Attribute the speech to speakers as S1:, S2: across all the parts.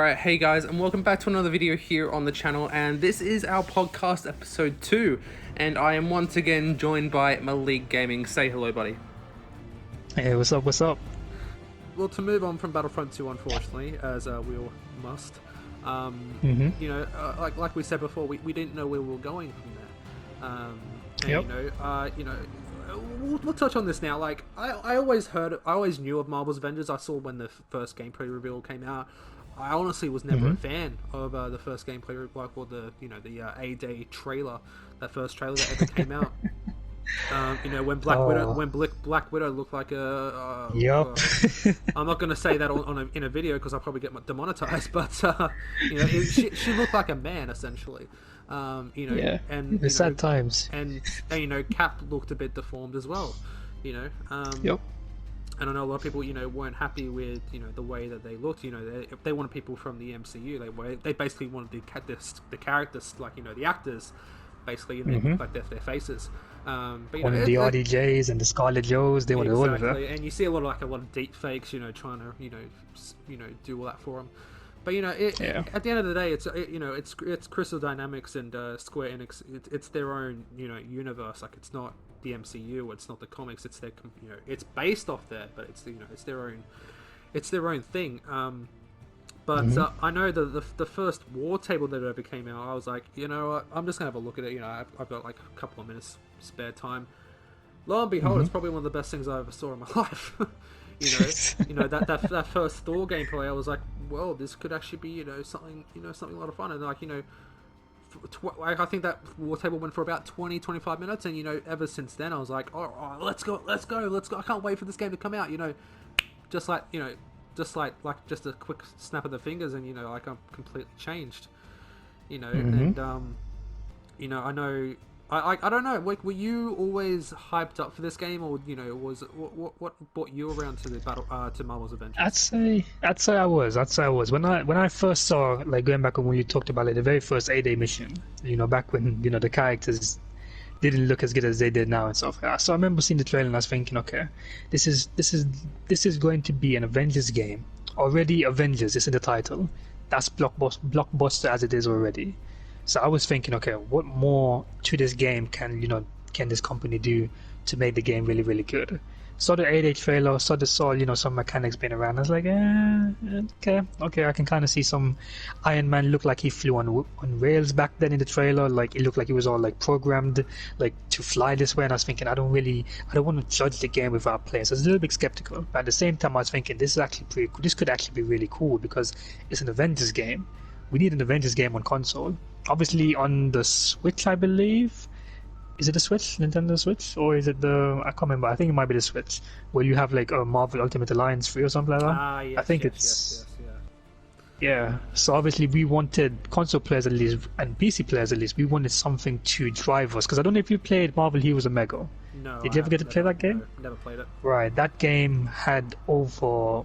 S1: Alright, hey guys, and welcome back to another video here on the channel, and this is our podcast episode 2, and I am once again joined by Malique Gaming. Say hello, buddy.
S2: Hey, what's up, what's up?
S1: Well, to move on from Battlefront 2, unfortunately, as we all must, you know, like we said before, we didn't know where we were going from there. And, you know, we'll touch on this now. Like, I always knew of Marvel's Avengers. I saw when the first gameplay reveal came out. I honestly was never a fan of the first gameplay, or the A-Day trailer, that first trailer that ever came out. You know, when Black Widow looked like a. I'm not going to say that in a video because I'll probably get demonetized. But you know, she looked like a man essentially. You know, and
S2: it's sad times.
S1: And you know, Cap looked a bit deformed as well. You know. And I know a lot of people, you know, weren't happy with, you know, the way that they looked. You know, they wanted people from the MCU. They basically wanted the characters, like, you know, the actors, basically, like their faces. But you know,
S2: the RDJs and the Scarlet Joes, they wanted all of that.
S1: And you see a lot of deep fakes, you know, trying to, you know, do all that for them. But you know, at the end of the day, it's Crystal Dynamics and Square Enix. It's their own, you know, universe. Like, it's not the MCU, it's not the comics. It's their, you know, it's based off there, but it's, you know, it's their own thing. But I know the first war table that ever came out, I was like, you know what, I'm just gonna have a look at it. You know, I've got like a couple of minutes spare time. Lo and behold, it's probably one of the best things I ever saw in my life. You know, that first Thor gameplay, I was like, well, this could actually be, something a lot of fun. And like, you know, I think that war table went for about 20-25 minutes, and you know, ever since then, I was like, oh, let's go. I can't wait for this game to come out. You know, just like just a quick snap of the fingers, and you know, like, I'm completely changed. You know, and you know, I know. I don't know. Were you always hyped up for this game, or you know, was what brought you around to the to Marvel's Avengers?
S2: I'd say I was. When I first saw, like, going back when you talked about, like, the very first A-Day mission, you know, back when, you know, the characters didn't look as good as they did now and stuff. So I remember seeing the trailer and I was thinking, okay, this is going to be an Avengers game. Already Avengers is in the title. That's blockbuster as it is already. So I was thinking, okay, what more to this game can this company do to make the game really, really good? Saw the 8-day trailer, saw you know, some mechanics being around. I was like, okay, I can kind of see some Iron Man look like he flew on rails back then in the trailer. Like, it looked like he was all like programmed like to fly this way. And I was thinking, I don't want to judge the game without playing. So I was a little bit skeptical. But at the same time, I was thinking, this could actually be really cool because it's an Avengers game. We need an Avengers game on console. Obviously on the Switch, I believe. Is it the Switch? Nintendo Switch? Or is it the... I can't remember. I think it might be the Switch. Where you have like a Marvel Ultimate Alliance 3 or something like that.
S1: Yes,
S2: I think
S1: yes.
S2: Yeah. So obviously we wanted console players at least, and PC players at least, we wanted something to drive us. Because I don't know if you played Marvel Heroes Omega.
S1: No.
S2: Did you ever get to play that game?
S1: No, never played it.
S2: Right. That game had over...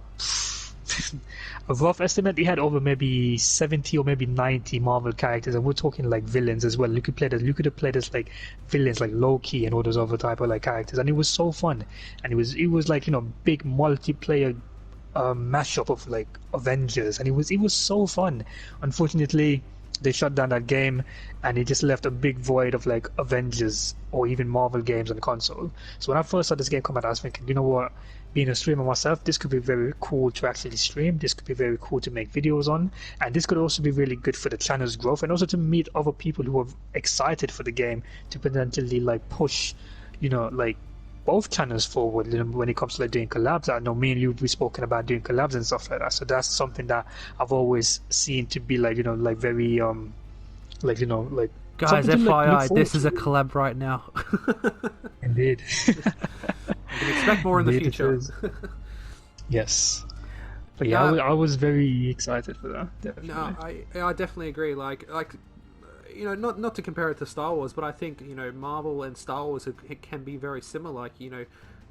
S2: a rough estimate, he had over maybe 70 or maybe 90 Marvel characters, and we're talking like villains as well. You could have played as like villains like Loki and all those other type of like characters, and it was so fun. And it was like, you know, big multiplayer mashup of like Avengers, and it was so fun. Unfortunately, they shut down that game, and it just left a big void of like Avengers or even Marvel games on console. So when I first saw this game come out, I was thinking, you know what? Being a streamer myself, this could be very cool to actually stream. This could be very cool to make videos on, and this could also be really good for the channel's growth, and also to meet other people who are excited for the game to potentially like push, you know, like both channels forward, you know, when it comes to like doing collabs. I know me and you've spoken about doing collabs and stuff like that. So that's something that I've always seen to be like, you know, like very like, you know, like.
S1: Guys, FYI, this is a collab right now.
S2: Indeed.
S1: You can expect more in the future.
S2: Yes. But yeah, I was very excited for that. Definitely.
S1: No, I definitely agree. Like, you know, not to compare it to Star Wars, but I think, you know, Marvel and Star Wars, it can be very similar. Like, you know,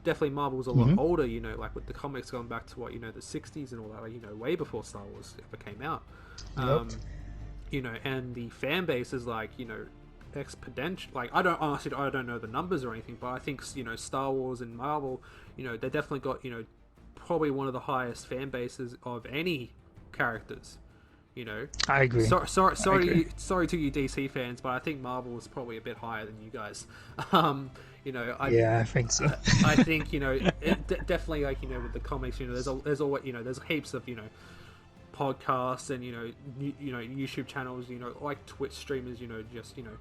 S1: definitely Marvel's a lot older, you know, like with the comics going back to what, you know, the 60s and all that, you know, way before Star Wars ever came out. You know, and the fan base is like, you know, exponential. Like, I don't know the numbers or anything, but I think, you know, Star Wars and Marvel, you know, they definitely got, you know, probably one of the highest fan bases of any characters, You know,
S2: I agree.
S1: Sorry to you DC fans, but I think Marvel is probably a bit higher than you guys. You know,
S2: Yeah, I think so.
S1: I think, you know, definitely, like, you know, with the comics, you know, there's always, you know, there's heaps of, you know, podcasts and, you know YouTube channels, you know, like Twitch streamers, you know, just, you know,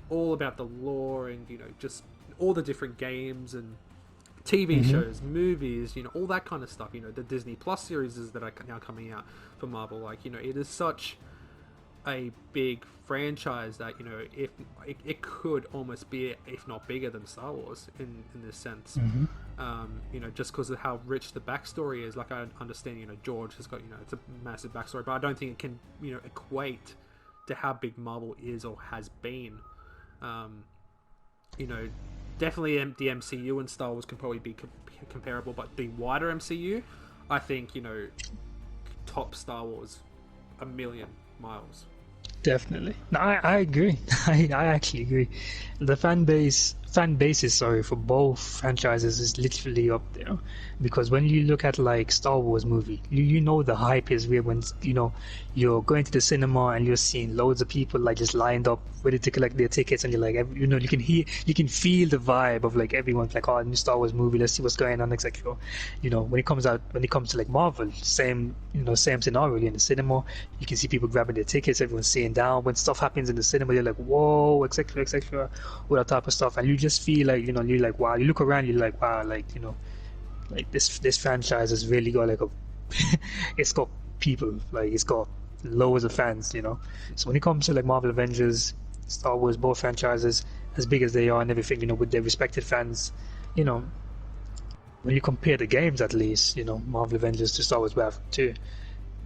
S1: all about the lore and, you know, just all the different games and TV shows, movies, you know, all that kind of stuff. You know, the Disney Plus series that are now coming out for Marvel. Like, you know, it is such a big franchise that, you know, if it could almost be, if not bigger than Star Wars in this sense. You know, just because of how rich the backstory is. Like, I understand, you know, George has got, you know, it's a massive backstory, but I don't think it can, you know, equate to how big Marvel is or has been. You know, definitely the MCU and Star Wars can probably be comparable, but the wider MCU, I think, you know, top Star Wars a million miles.
S2: Definitely. No, I agree. I actually agree. The fan bases, sorry, for both franchises is literally up there. Because when you look at like Star Wars movie, you know the hype is real when, you know, you're going to the cinema and you're seeing loads of people like just lined up ready to collect their tickets, and you're like, you know, you can feel the vibe of like everyone's like, oh, new Star Wars movie, let's see what's going on, etc. You know, when it comes to like Marvel, same, you know, same scenario really in the cinema. You can see people grabbing their tickets, everyone's sitting down. When stuff happens in the cinema, you're like, whoa, etc., all that type of stuff, and you just feel like, you know, you're like, wow. You look around, you're like, wow, like, you know, like this franchise has really got like a, it's got people, like it's got loads of fans, you know. So when it comes to like Marvel, Avengers, Star Wars, both franchises, as big as they are and everything, you know, with their respected fans, you know, when you compare the games, at least, you know, Marvel Avengers to Star Wars Battlefront 2,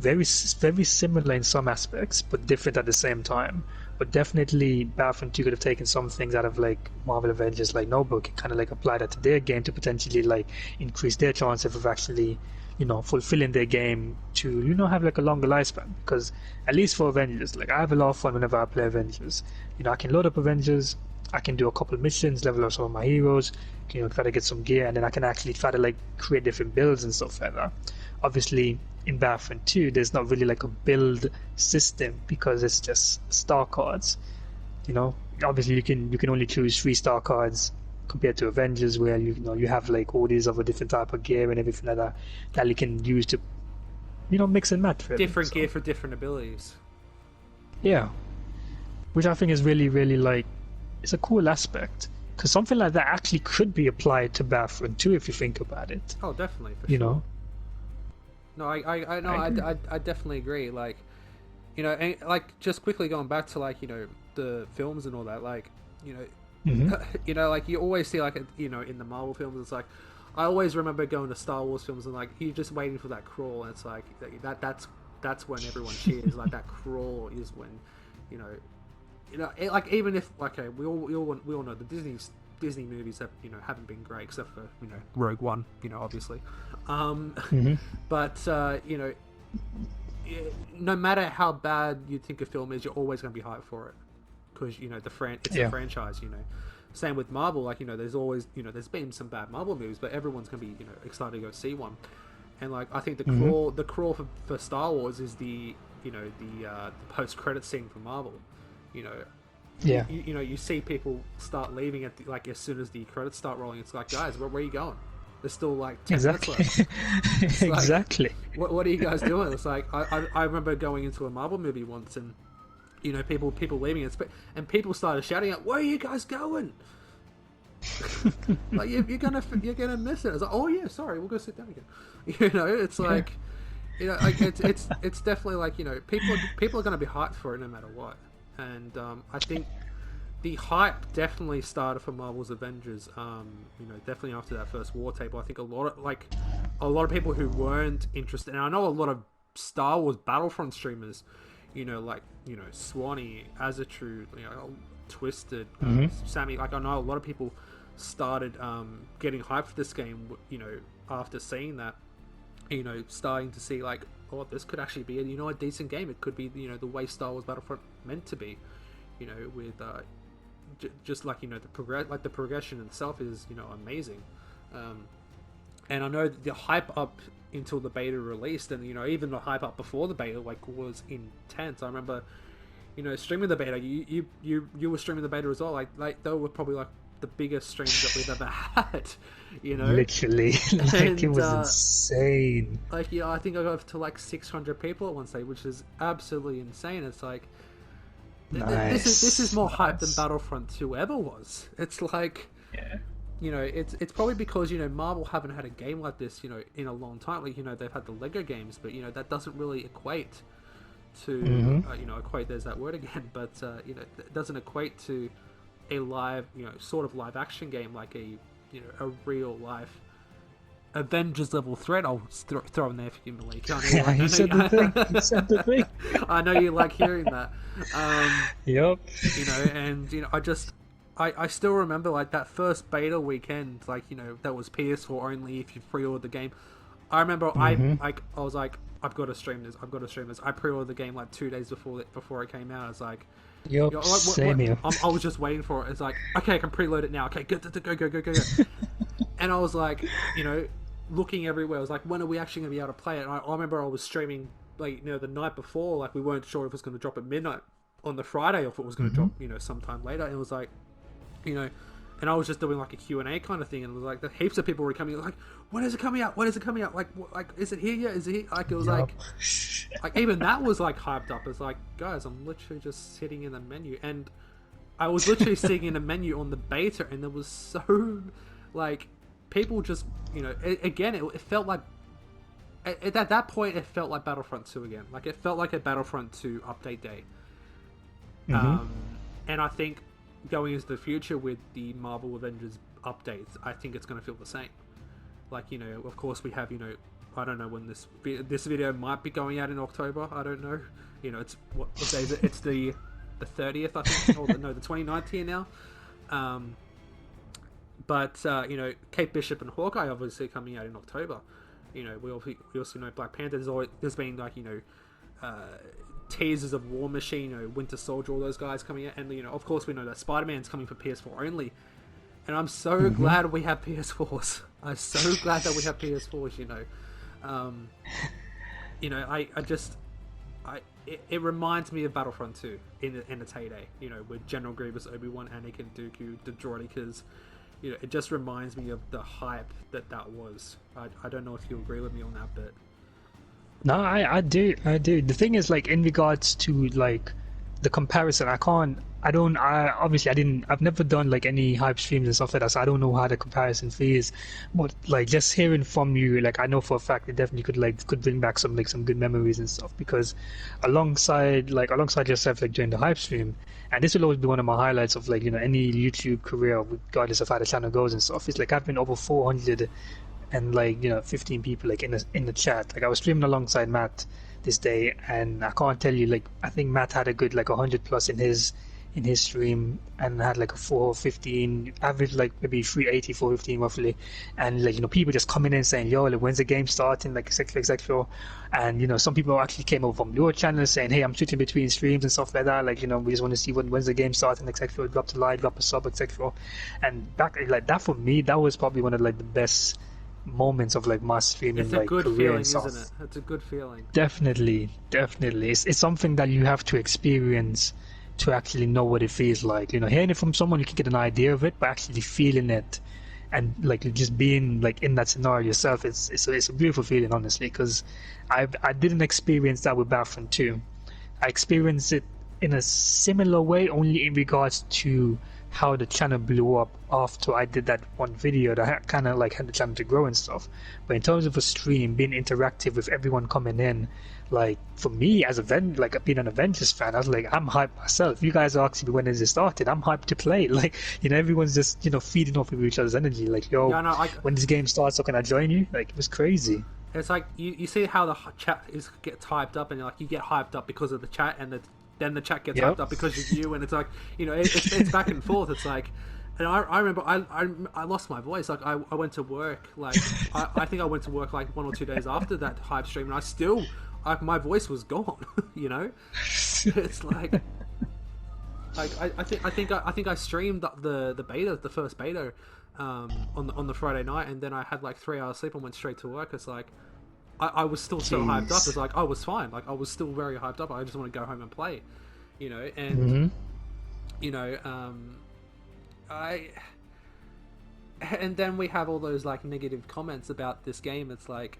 S2: very similar in some aspects, but different at the same time. But definitely, Battlefront 2 could have taken some things out of like Marvel Avengers, like Notebook, and kind of like apply that to their game to potentially like increase their chances of actually, you know, fulfilling their game to, you know, have like a longer lifespan. Because at least for Avengers, like I have a lot of fun whenever I play Avengers. You know, I can load up Avengers, I can do a couple of missions, level up some of my heroes, you know, try to get some gear, and then I can actually try to like create different builds and stuff like that. Obviously, in Battlefront 2, there's not really like a build system because it's just star cards. You know, obviously you can only choose 3-star cards compared to Avengers, where you know you have like all these other different type of gear and everything like that you can use to, you know, mix and match. Really.
S1: Different gear for different abilities.
S2: Yeah, which I think is really, really like, it's a cool aspect, because something like that actually could be applied to Battlefront 2 if you think about it.
S1: Oh, definitely, for
S2: you
S1: sure.
S2: know.
S1: No, I definitely agree. Like, you know, and like just quickly going back to like, you know, the films and all that, like, you know, you know, like you always see like, you know, in the Marvel films, it's like, I always remember going to Star Wars films and like you're just waiting for that crawl, and it's like that's when everyone cheers. Like that crawl is when, you know, like even if, okay, we all know the Disney movies have, you know, haven't been great except for, you know, Rogue One, you know, obviously. But you know, no matter how bad you think a film is, you're always going to be hyped for it because, you know, it's a franchise. You know, same with Marvel. Like, you know, there's always, you know, there's been some bad Marvel movies, but everyone's going to be, you know, excited to go see one. And like, I think the crawl for Star Wars is the, you know, the post credit scene for Marvel. You know, you know, you see people start leaving at like as soon as the credits start rolling. It's like, guys, where are you going? There's still like 10 minutes left. Like,
S2: exactly.
S1: What are you guys doing? It's like I remember going into a Marvel movie once, and, you know, people leaving, and people started shouting out, "Where are you guys going?" Like you're gonna miss it. I was like, "Oh yeah, sorry, we'll go sit down again." You know, it's like, you know, like it's definitely like, you know, people are gonna be hyped for it no matter what. And I think the hype definitely started for Marvel's Avengers. You know, definitely after that first war table. I think a lot of people who weren't interested, and I know a lot of Star Wars Battlefront streamers, you know, like, you know, Swanee, Azatru, you know, Twisted, Sammy. Like, I know a lot of people started getting hyped for this game, you know, after seeing that, you know, starting to see like, oh, this could actually be, you know, a decent game. It could be, you know, the way Star Wars Battlefront meant to be, you know, with just like, you know, the progression itself is, you know, amazing. And I know the hype up until the beta released, and even the hype up before the beta like was intense. I remember streaming the beta. You were streaming the beta as well. Like they were probably like the biggest streams that we've ever had.
S2: Literally, it was insane.
S1: Like I think I got up to like 600 people at one stage, which is absolutely insane. It's like this is more hype than Battlefront 2 ever was. It's like it's probably because Marvel haven't had a game like this in a long time. Like they've had the Lego games, but that doesn't really equate to equate. There's that word again, but it doesn't equate to a live sort of live action game like a real life Avengers level threat. I'll throw in there for you, Malique. I know you like hearing that.
S2: Yep.
S1: And I still remember like that first beta weekend, like that was PS4 only if you pre-ordered the game. I remember I was like, I've got to stream this. I pre-ordered the game like 2 days before it came out. It's like,
S2: same here.
S1: I was just waiting for it. It's like, okay, I can preload it now. Okay, go. And I was like, looking everywhere. I was like, when are we actually going to be able to play it? And I remember I was streaming like the night before. Like we weren't sure if it was going to drop at midnight on the Friday or if it was going to drop sometime later. And it was like, and I was just doing like a Q&A kind of thing, and it was like the heaps of people were coming like, when is it coming out? Like is it here yet? Is it here? Like it was like even that was like hyped up. It's like, guys, I'm literally just sitting in the menu, and I was literally sitting in a menu on the beta, and there was so like people just again it felt like at that point it felt like Battlefront 2 again. Like it felt like a Battlefront 2 update day. And I think going into the future with the Marvel Avengers updates, I think it's going to feel the same. Like of course we have I don't know when this video might be going out in October. I don't know. It's what day is it? It's the 30th, I think, or the 29th here now. But Kate Bishop and Hawkeye obviously coming out in October. We also know Black Panther. There's been like teasers of War Machine, Winter Soldier, all those guys coming out, and of course we know that Spider-Man's coming for PS4 only. And I'm so glad we have PS4s. I'm so glad that we have PS4s. It reminds me of Battlefront 2 in its heyday. With General Grievous, Obi-Wan, Anakin, Dooku, the Droidekas. It just reminds me of the hype that was. I don't know if you agree with me on that, but
S2: no, I do. The thing is, like, in regards to like the comparison, I've never done like any hype streams and stuff like that, so I don't know how the comparison feels. But like just hearing from you, like I know for a fact it definitely could bring back some good memories and stuff, because alongside yourself, like during the hype stream, and this will always be one of my highlights of like any YouTube career, regardless of how the channel goes and stuff. It's like I've been over 400 and like 15 people like in the chat. Like I was streaming alongside Matt this day, and I can't tell you, like I think Matt had a good like 100 plus in his stream, and had like a 415 average, like maybe 380 415 roughly, and like people just coming in saying, yo, like, when's the game starting, like etc. And some people actually came over from your channel saying, hey, I'm switching between streams and stuff like that, like we just want to see when's the game starting, etc. Drop a like, drop a sub, etc. And back like that, for me, that was probably one of like the best moments of like my streaming, like career
S1: feeling,
S2: and stuff.
S1: Isn't it? It's a good feeling.
S2: Definitely. It's something that you have to experience to actually know what it feels like. Hearing it from someone, you can get an idea of it, but actually feeling it and like just being like in that scenario yourself, it's a beautiful feeling, honestly, because I didn't experience that with Battlefront 2. I experienced it in a similar way, only in regards to how the channel blew up after I did that one video that kind of like had the channel to grow and stuff. But in terms of a stream, being interactive with everyone coming in, like for me as like being an Avengers fan, I was like, I'm hyped myself. You guys are asking me when is it started, I'm hyped to play. Like everyone's just feeding off of each other's energy. Like, yo, when this game starts, so can I join you? Like, it was crazy.
S1: It's like you see how the chat gets hyped up, and like you get hyped up because of the chat, and then the chat gets hyped up because of you, and it's like it's back and forth. It's like, and I remember I lost my voice. Like I went to work, like I think I went to work like 1 or 2 days after that hype stream, and I still my voice was gone. It's like I think I streamed the beta, the first beta, on the Friday night, and then I had like 3 hours sleep and went straight to work. It's like I was still so hyped up. It's like I was fine. Like I was still very hyped up. I just want to go home and play, you know. And you know, and then we have all those like negative comments about this game. It's like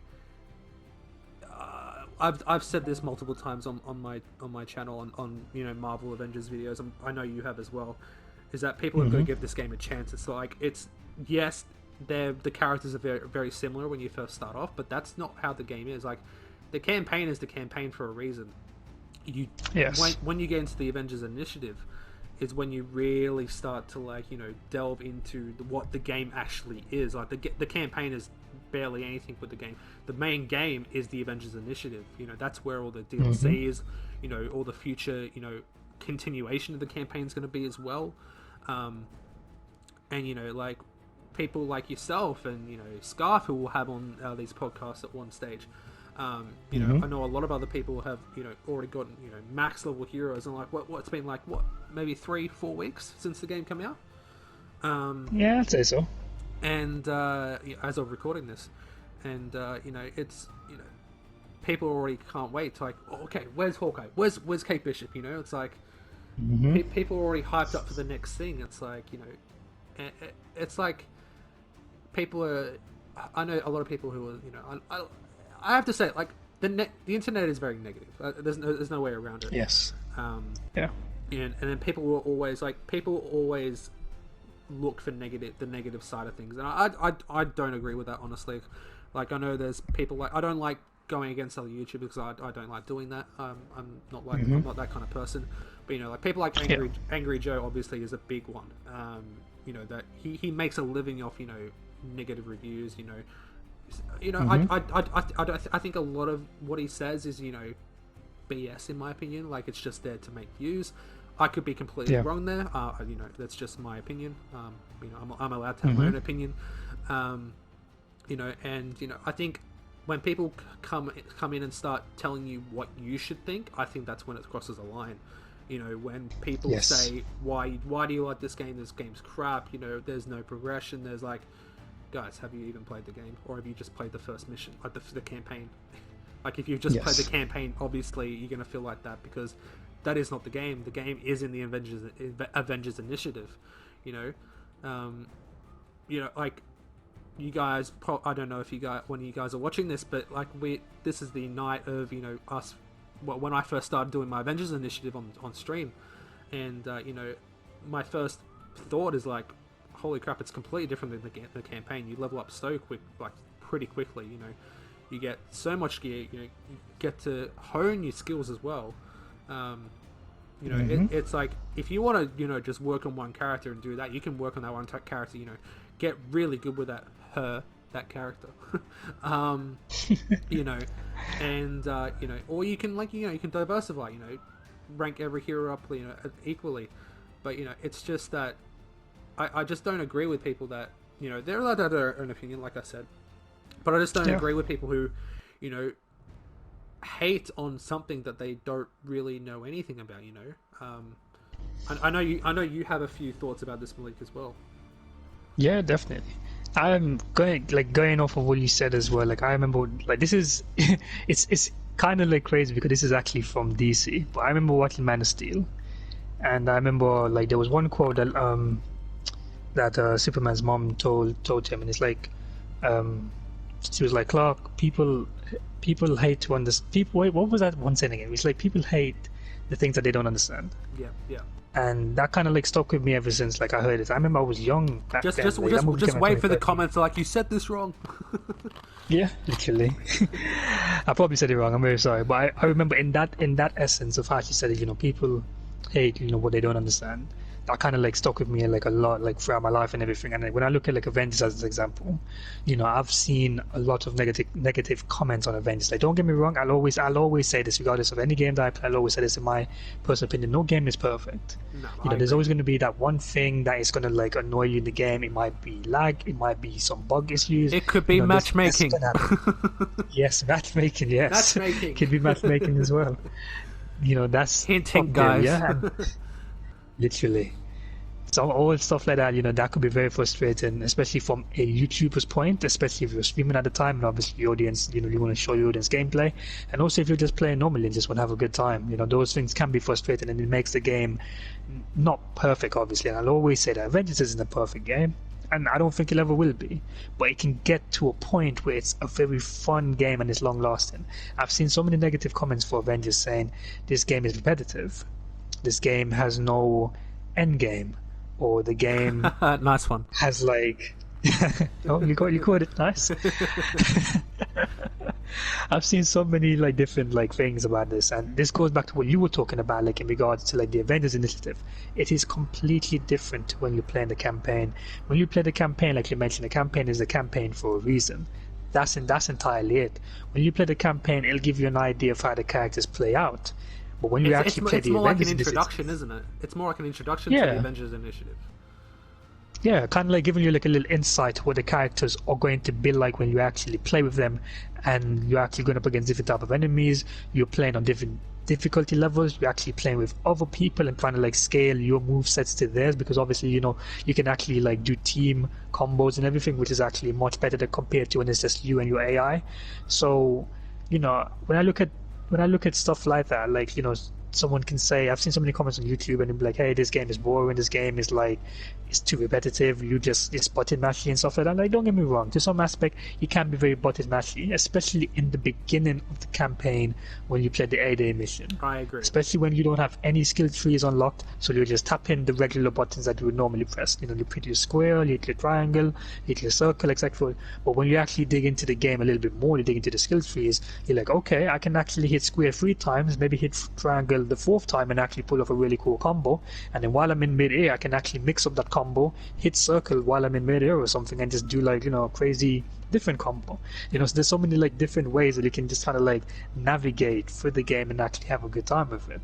S1: I've said this multiple times on my channel on you know Marvel Avengers videos. I know you have as well. Is that people are going to give this game a chance? It's like yes, the characters are very very similar when you first start off, but that's not how the game is. Like the campaign is the campaign for a reason. When you get into the Avengers Initiative, is when you really start to like you know delve into what the game actually is. Like the campaign is barely anything with the game. The main game is the Avengers Initiative. You know that's where all the DLC is. You know all the future you know continuation of the campaign is going to be as well. And you know like people like yourself and you know Scarf who will have on these podcasts at one stage. You know, I know a lot of other people have, you know, already gotten, you know, max level heroes and like what's been like maybe 3-4 weeks since the game came out.
S2: Yeah, I'd say so.
S1: And as of recording this, and you know, it's you know, people already can't wait to like, oh, okay, where's Hawkeye? Where's Kate Bishop? You know, it's like people are already hyped up for the next thing. It's like you know, it's like people are. I know a lot of people who are, you know, I have to say, like the internet is very negative. There's no way around it.
S2: Yes.
S1: Yeah. And then people will always look for the negative side of things, and I don't agree with that honestly. Like I know there's people like I don't like going against other YouTubers because I don't like doing that. I'm not like I'm not that kind of person. But you know, like people like Angry Joe obviously is a big one. You know that he makes a living off you know negative reviews. You know, I think a lot of what he says is, you know, BS in my opinion. Like it's just there to make views. I could be completely wrong there. You know, that's just my opinion. You know, I'm allowed to have my own opinion. You know, and you know, I think when people come in and start telling you what you should think, I think that's when it crosses a line. You know, when people say, why do you like this game? This game's crap. You know, there's no progression. There's like, guys, have you even played the game, or have you just played the first mission, like the campaign? Like if you've just played the campaign, obviously you're gonna feel like that because that is not the game. The game is in the Avengers Initiative. You know, like you guys. I don't know if when you guys are watching this, but like this is the night of you know us. Well, when I first started doing my Avengers Initiative on stream, and you know, my first thought is like, holy crap, it's completely different than the campaign. You level up so quick, like pretty quickly. You know, you get so much gear. You know, you get to hone your skills as well. You know, it's like if you want to, you know, just work on one character and do that, you can work on that one character. You know, get really good with that character. You know, and you know, or you can like you know you can diversify. You know, rank every hero up you know equally. But you know, it's just that. I just don't agree with people that, you know, they're allowed to have their own opinion, like I said. But I just don't agree with people who, you know, hate on something that they don't really know anything about, you know. I know you have a few thoughts about this, Malique, as well.
S2: Yeah, definitely. I'm going off of what you said as well. Like I remember, like this is, it's kind of like crazy because this is actually from DC. But I remember watching Man of Steel, and I remember like there was one quote that Superman's mom told him, and it's like, she was like, Clark, people hate to understand. People, wait, what was that one saying again? It's like people hate the things that they don't understand.
S1: Yeah.
S2: And that kind of like stuck with me ever since like I heard it. I remember I was young back then.
S1: Just wait for the comments like you said this wrong.
S2: Yeah, literally. I probably said it wrong. I'm very sorry, but I remember in that essence of how she said it. You know, people hate you know what they don't understand. That kind of like stuck with me like a lot, like throughout my life and everything. And when I look at like Avengers as an example, you know, I've seen a lot of negative comments on Avengers. Like, don't get me wrong, I'll always say this, regardless of any game that I play. I'll always say this in my personal opinion: no game is perfect.
S1: No,
S2: you know, there's always going to be that one thing that is going to like annoy you in the game. It might be lag, it might be some bug issues.
S1: It could be matchmaking.
S2: Yes, matchmaking. Yes,
S1: matchmaking.
S2: Could be matchmaking as well. You know, that's
S1: hinting, guys.
S2: Yeah. Literally. So all stuff like that, that could be very frustrating, especially from a YouTuber's point, especially if you're streaming at the time and obviously the audience, you want to show the audience gameplay. And also if you're just playing normally and just want to have a good time, those things can be frustrating, and it makes the game not perfect, obviously. And I'll always say that Avengers isn't a perfect game, and I don't think it ever will be, but it can get to a point where it's a very fun game and it's long lasting. I've seen so many negative comments for Avengers saying this game is repetitive, this game has no end game, or the game
S1: nice one
S2: has like oh, you caught it, nice. I've seen so many like different like things about this, and this goes back to what you were talking about, like in regards to like the Avengers initiative. It is completely different when you play in the campaign. When you play the campaign, like you mentioned, the campaign is a campaign for a reason. That's entirely it. When you play the campaign, it'll give you an idea of how the characters play out. But when you actually play the
S1: more
S2: Avengers
S1: like an introduction,
S2: initiative,
S1: isn't it? It's more like an introduction to the Avengers initiative.
S2: Yeah, kind of like giving you like a little insight to what the characters are going to be like when you actually play with them, and you're actually going up against different type of enemies. You're playing on different difficulty levels. You're actually playing with other people and trying to like scale your move sets to theirs, because obviously you can actually like do team combos and everything, which is actually much better than compared to when it's just you and your AI. So when I look at stuff like that, like someone can say, I've seen so many comments on YouTube and they'll be like, hey, this game is boring, this game is like, it's too repetitive, it's button mashy and stuff like that. Like, don't get me wrong, to some aspect it can be very button mashy, especially in the beginning of the campaign when you play the A-Day mission.
S1: I agree.
S2: Especially when you don't have any skill trees unlocked, so you just tap in the regular buttons that you would normally press. You hit your square, you hit your triangle, you hit your circle, etc. But when you actually dig into the game a little bit more, you dig into the skill trees, you're like, okay, I can actually hit square 3 times, maybe hit triangle the 4th time and actually pull off a really cool combo. And then while I'm in mid-air, I can actually mix up that combo, hit circle while I'm in mid-air or something, and just do like crazy different combo. So there's so many like different ways that you can just kind of like navigate through the game and actually have a good time with it.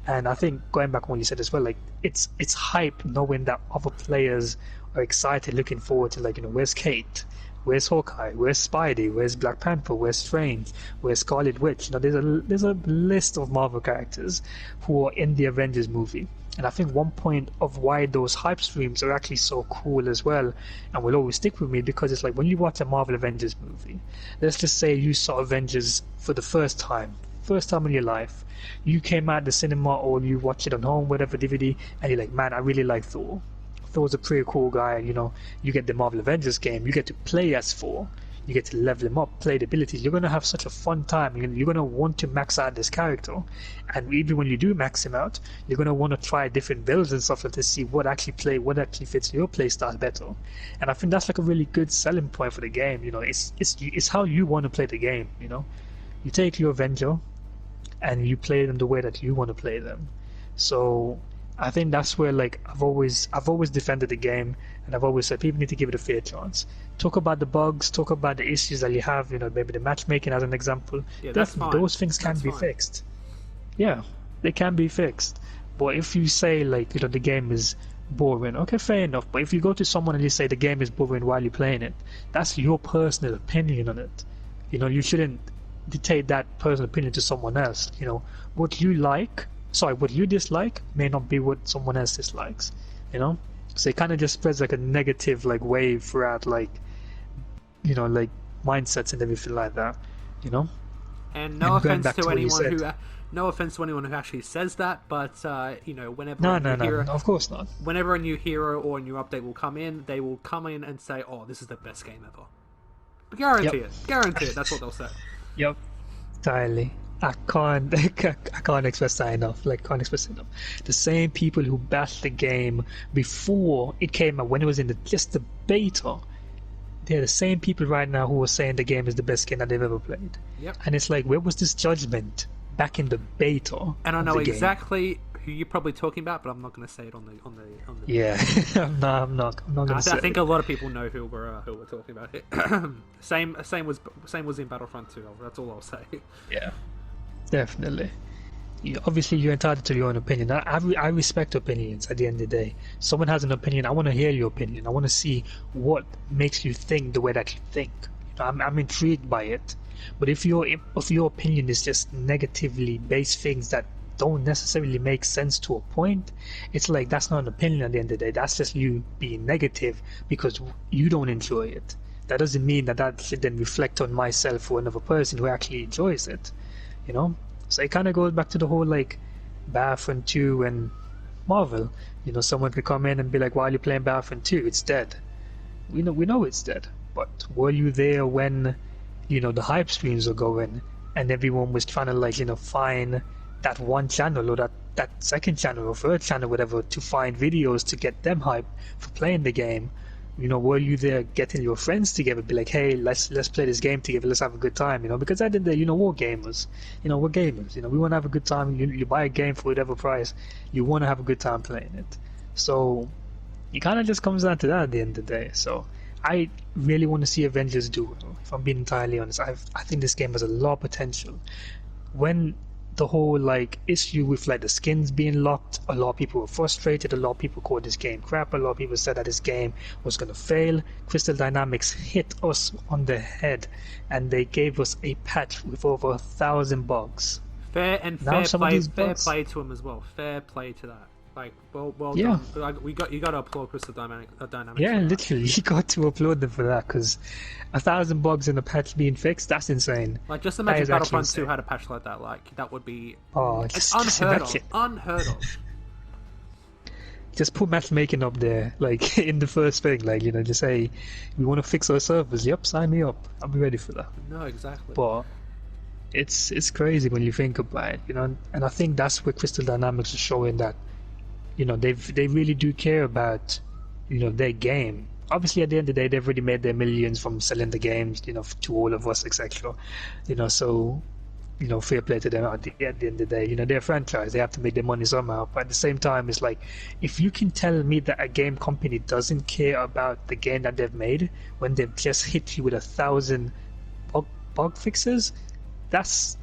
S2: And I think going back on what you said as well, like it's hype knowing that other players are excited, looking forward to like where's Kate, where's Hawkeye, where's Spidey, where's Black Panther, where's Strange, where's Scarlet Witch. There's a list of Marvel characters who are in the Avengers movie. And I think one point of why those hype streams are actually so cool as well, and will always stick with me, because it's like when you watch a Marvel Avengers movie, let's just say you saw Avengers for the first time in your life, you came out the cinema or you watch it on home, whatever DVD, and you're like, man, I really like Thor. Thor's a pretty cool guy. You get the Marvel Avengers game, you get to play as Thor, you get to level him up, play the abilities. You're going to have such a fun time. You're going to want to max out this character, and even when you do max him out, you're going to want to try different builds and stuff to see what actually fits your play style better. And I think that's like a really good selling point for the game. It's how you want to play the game. You take your Avenger and you play them the way that you want to play them. So I think that's where like I've always defended the game, and I've always said people need to give it a fair chance. Talk about the bugs, talk about the issues that you have, maybe the matchmaking as an example.
S1: Yeah, that's fine.
S2: Those things can be fixed. Yeah, they can be fixed. But if you say like the game is boring, okay, fair enough. But if you go to someone and you say the game is boring while you're playing it, that's your personal opinion on it. You shouldn't dictate that personal opinion to someone else. What you dislike may not be what someone else dislikes. So it kind of just spreads like a negative like wave throughout like like mindsets and everything like that.
S1: And no offense to anyone who actually says that, but whenever
S2: no, of course not.
S1: Whenever a new hero or a new update will come in, they will come in and say, "Oh, this is the best game ever." Guarantee it. That's what they'll say.
S2: Yep, entirely. I can't express that enough. The same people who bashed the game before it came out, when it was in just the beta, they're the same people right now who are saying the game is the best game that they've ever played.
S1: Yep.
S2: And it's like, where was this judgment back in the beta?
S1: And I know exactly who you're probably talking about, but I'm not going to say it on the.
S2: Yeah, I'm not going to say.
S1: I think a lot of people know who we're talking about here. Same was in Battlefront 2. That's all I'll say.
S2: Yeah. Definitely. Obviously, you're entitled to your own opinion. I respect opinions at the end of the day. Someone has an opinion, I want to hear your opinion. I want to see what makes you think the way that you think. I'm intrigued by it. But if your opinion is just negatively based things that don't necessarily make sense to a point, it's like that's not an opinion at the end of the day. That's just you being negative because you don't enjoy it. That doesn't mean that that should then reflect on myself or another person who actually enjoys it, you know? So it kind of goes back to the whole like Battlefront 2 and Marvel. You know, someone could come in and be like, why are you playing Battlefront 2? It's dead. We know it's dead. But were you there when, you know, the hype streams were going and everyone was trying to like, you know, find that one channel or that second channel or third channel, whatever, to find videos to get them hype for playing the game? You know, were you there getting your friends together, be like, hey, let's play this game together, let's have a good time, you know? Because at the end of the day, you know, we're gamers. You know, we're gamers. You know, we want to have a good time. You buy a game for whatever price, you want to have a good time playing it. So it kind of just comes down to that at the end of the day. So I really want to see Avengers do well. If I'm being entirely honest, I think this game has a lot of potential. When the whole like issue with like the skins being locked, a lot of people were frustrated, a lot of people called this game crap, a lot of people said that this game was going to fail. Crystal Dynamics hit us on the head and they gave us a patch with over 1,000 bugs.
S1: Fair play to them as well. Fair play to that. Like, well
S2: yeah.
S1: done. Like, you got to applaud Crystal Dynamics.
S2: Yeah, literally, you got to applaud them for that, because 1,000 bugs in a patch being fixed, that's insane.
S1: Like, just imagine Battlefront 2 had a patch like that. Like, that would be unheard of. Unheard of.
S2: Just put matchmaking up there, like, in the first thing. Like, you know, just say, we want to fix our servers. Yep, sign me up. I'll be ready for that.
S1: No, exactly.
S2: But it's crazy when you think about it, you know, and I think that's where Crystal Dynamics is showing that, you know, they really do care about, you know, their game. Obviously, at the end of the day, they've already made their millions from selling the games, you know, to all of us, etc. You know, so, you know, fair play to them at the end of the day. You know, they're a franchise. They have to make their money somehow. But at the same time, it's like, if you can tell me that a game company doesn't care about the game that they've made when they've just hit you with 1,000 bug fixes, that's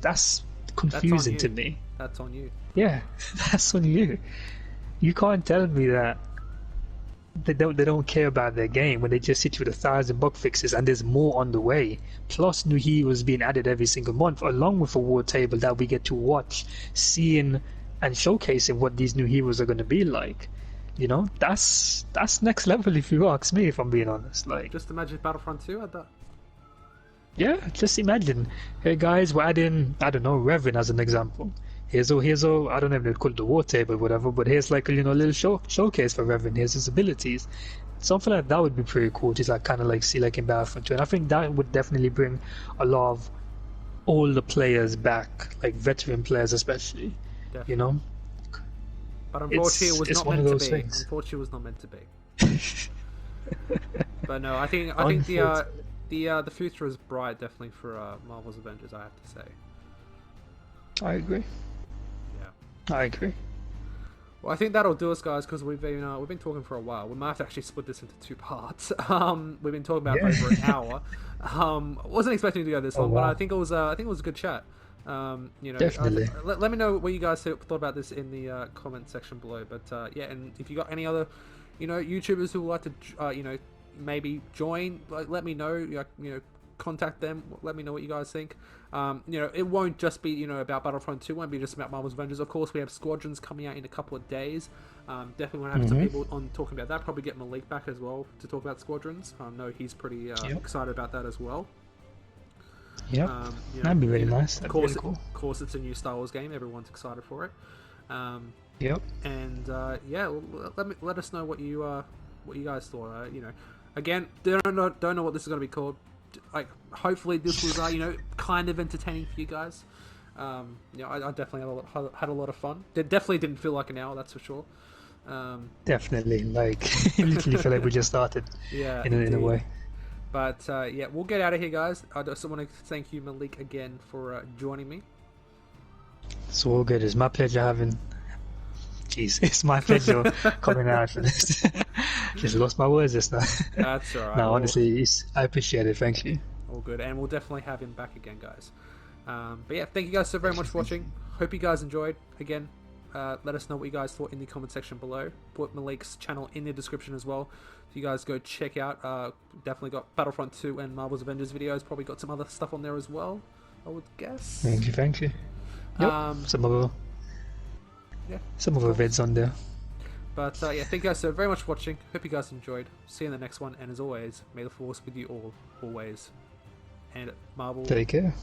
S2: confusing to me.
S1: That's on you.
S2: Yeah, that's on you. You can't tell me that they don't care about their game when they just hit you with 1,000 bug fixes and there's more on the way. Plus new heroes being added every single month, along with a war table that we get to watch, seeing and showcasing what these new heroes are going to be like. You know, that's next level if you ask me, if I'm being honest. Like,
S1: just imagine Battlefront 2 had that.
S2: Yeah, just imagine. Hey guys, we're adding, I don't know, Revan as an example. Here's a I don't know if they call it the war table or whatever, but here's like a, you know, little showcase for Revan. Here's his abilities. Something like that would be pretty cool to like kind of like see like in Battlefront 2. And I think that would definitely bring a lot of older players back, like veteran players especially. Definitely. You know.
S1: But unfortunately, it was not meant to be. Unfortunately, it was not meant to be. But no, I think the future is bright, definitely, for Marvel's Avengers, I have to say.
S2: I agree.
S1: Yeah,
S2: I agree.
S1: Well, I think that'll do us, guys, because we've been talking for a while. We might have to actually split this into 2 parts. We've been talking about over an hour. Wasn't expecting to go this long, but I think it was a good chat. You know,
S2: definitely.
S1: Let me know what you guys thought about this in the comment section below. But yeah, and if you got any other, you know, YouTubers who would like to, you know, maybe join, like, let me know. You know, contact them. Let me know what you guys think. You know, it won't just be, you know, about Battlefront 2. It won't be just about Marvel's Avengers. Of course, we have Squadrons coming out in a couple of days. Definitely want to have some people on talking about that. Probably get Malique back as well to talk about Squadrons. I know he's pretty excited about that as well.
S2: Yep,
S1: you know,
S2: that'd be really nice.
S1: Of course, it's a new Star Wars game. Everyone's excited for it.
S2: Yep.
S1: And yeah, let us know what you guys thought. You know, again, don't know what this is going to be called. Like, hopefully this was you know, kind of entertaining for you guys. You know, I definitely had a lot of fun. It definitely didn't feel like an hour, that's for sure.
S2: Definitely, like, literally feel like we just started.
S1: Yeah,
S2: in a way.
S1: But yeah, we'll get out of here, guys. I just want to thank you, Malique, again for joining me.
S2: It's all good. It's my pleasure having. Jeez, it's my pleasure coming out for this. Just lost my words just now.
S1: That's alright.
S2: No, honestly, I appreciate it. Thank you.
S1: All good, and we'll definitely have him back again, guys. But yeah, thank you guys so very much for watching. Hope you guys enjoyed. Again, let us know what you guys thought in the comment section below. Put Malique's channel in the description as well. So you guys go check out. Definitely got Battlefront 2 and Marvel's Avengers videos. Probably got some other stuff on there as well, I would guess.
S2: Thank you. Yep, some other.
S1: yeah,
S2: some of the vids on there.
S1: But yeah, thank you guys so very much for watching. Hope you guys enjoyed. See you in the next one, and as always, may the force with you all, always. And Marvel.
S2: Take care.